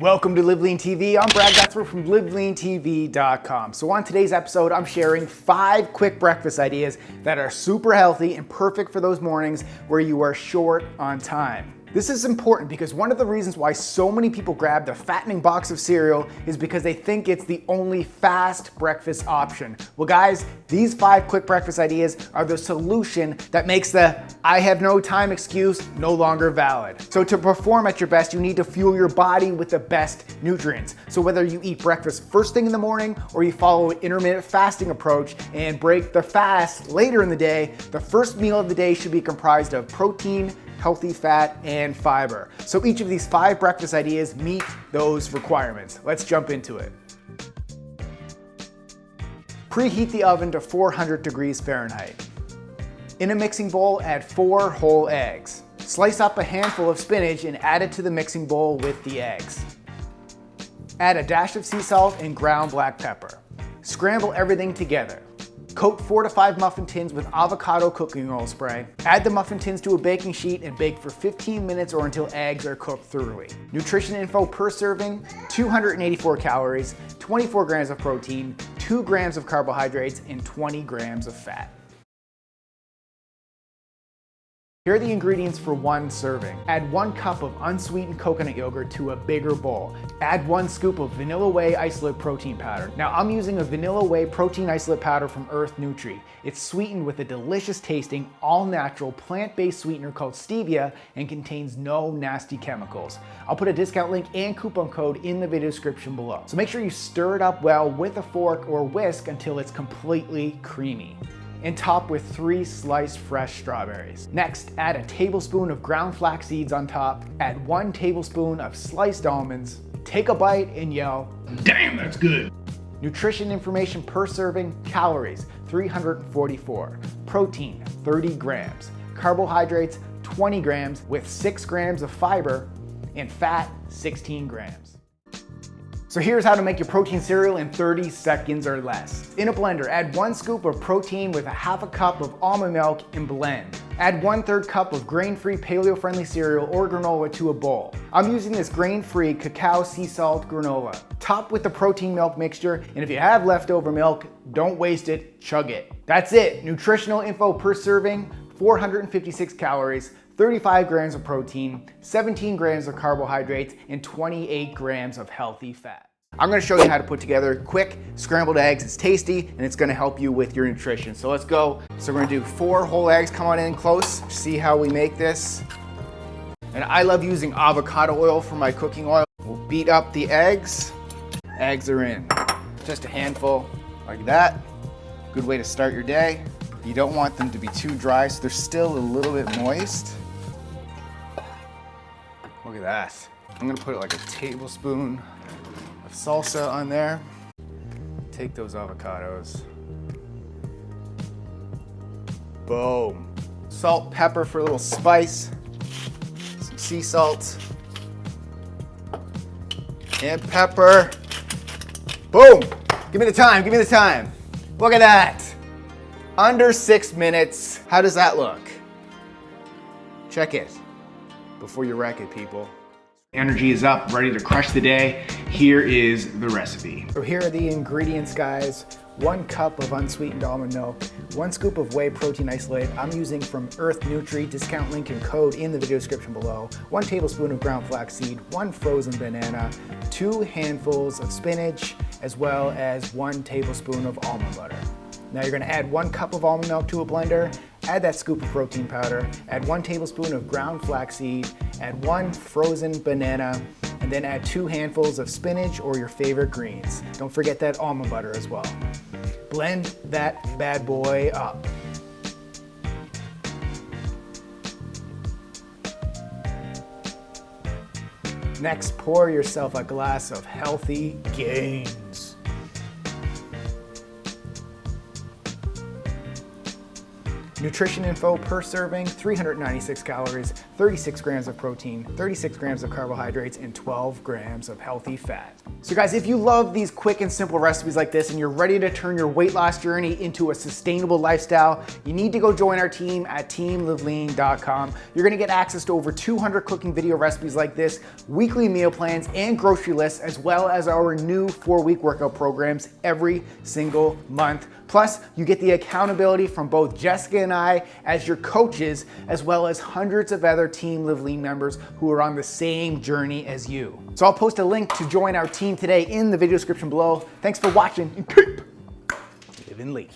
Welcome to LiveLeanTV. I'm Brad Guthrie from LiveLeanTV.com. So on today's episode, I'm sharing 5 quick breakfast ideas that are super healthy and perfect for those mornings where you are short on time. This is important because one of the reasons why so many people grab the fattening box of cereal is because they think it's the only fast breakfast option. Well guys, these 5 quick breakfast ideas are the solution that makes the I have no time excuse no longer valid. So to perform at your best, you need to fuel your body with the best nutrients. So whether you eat breakfast first thing in the morning or you follow an intermittent fasting approach and break the fast later in the day, the first meal of the day should be comprised of protein, healthy fat, and fiber. So each of these 5 breakfast ideas meet those requirements. Let's jump into it. Preheat the oven to 400 degrees Fahrenheit. In a mixing bowl, add 4 whole eggs. Slice up a handful of spinach and add it to the mixing bowl with the eggs. Add a dash of sea salt and ground black pepper. Scramble everything together. Coat 4 to 5 muffin tins with avocado cooking oil spray. Add the muffin tins to a baking sheet and bake for 15 minutes or until eggs are cooked thoroughly. Nutrition info per serving: 284 calories, 24 grams of protein, 2 grams of carbohydrates, and 20 grams of fat. Here are the ingredients for 1 serving. Add 1 cup of unsweetened coconut yogurt to a bigger bowl. Add 1 scoop of vanilla whey isolate protein powder. Now I'm using a vanilla whey protein isolate powder from Earth Nutri. It's sweetened with a delicious tasting, all natural plant-based sweetener called stevia and contains no nasty chemicals. I'll put a discount link and coupon code in the video description below. So make sure you stir it up well with a fork or whisk until it's completely creamy. And top with 3 sliced fresh strawberries. Next, add a tablespoon of ground flax seeds on top, add 1 tablespoon of sliced almonds, take a bite and yell, "Damn, that's good!" Nutrition information per serving: calories, 344, protein, 30 grams, carbohydrates, 20 grams with 6 grams of fiber, and fat, 16 grams. So here's how to make your protein cereal in 30 seconds or less. In a blender, add 1 scoop of protein with a half a cup of almond milk and blend. Add 1/3 cup of grain-free paleo-friendly cereal or granola to a bowl. I'm using this grain-free cacao sea salt granola. Top with the protein milk mixture, and if you have leftover milk, don't waste it, chug it. That's it. Nutritional info per serving: 456 calories, 35 grams of protein, 17 grams of carbohydrates, and 28 grams of healthy fat. I'm gonna show you how to put together quick scrambled eggs. It's tasty and it's gonna help you with your nutrition. So let's go. So we're gonna do 4 whole eggs. Come on in close, see how we make this. And I love using avocado oil for my cooking oil. We'll beat up the eggs. Eggs are in. Just a handful like that. Good way to start your day. You don't want them to be too dry, so they're still a little bit moist. Look at that. I'm gonna put like a tablespoon of salsa on there. Take those avocados. Boom. Salt, pepper for a little spice. Some sea salt. And pepper. Boom. Give me the time, give me the time. Look at that. Under 6 minutes. How does that look? Check it before you wreck it, people. Energy is up, ready to crush the day. Here is the recipe. So here are the ingredients, guys. 1 cup of unsweetened almond milk, 1 scoop of whey protein isolate. I'm using from Earth Nutri, discount link and code in the video description below. 1 tablespoon of ground flaxseed, 1 frozen banana, 2 handfuls of spinach, as well as 1 tablespoon of almond butter. Now you're gonna add 1 cup of almond milk to a blender, add that scoop of protein powder, add 1 tablespoon of ground flaxseed, add 1 frozen banana, and then add 2 handfuls of spinach or your favorite greens. Don't forget that almond butter as well. Blend that bad boy up. Next, pour yourself a glass of healthy gains. Nutrition info per serving, 396 calories, 36 grams of protein, 36 grams of carbohydrates, and 12 grams of healthy fat. So guys, if you love these quick and simple recipes like this and you're ready to turn your weight loss journey into a sustainable lifestyle, you need to go join our team at teamlivelean.com. You're gonna get access to over 200 cooking video recipes like this, weekly meal plans, and grocery lists, as well as our new 4-week workout programs every single month. Plus, you get the accountability from both Jessica and I as your coaches, as well as hundreds of other Team Live Lean members who are on the same journey as you. So I'll post a link to join our team today in the video description below. Thanks for watching and keep living lean.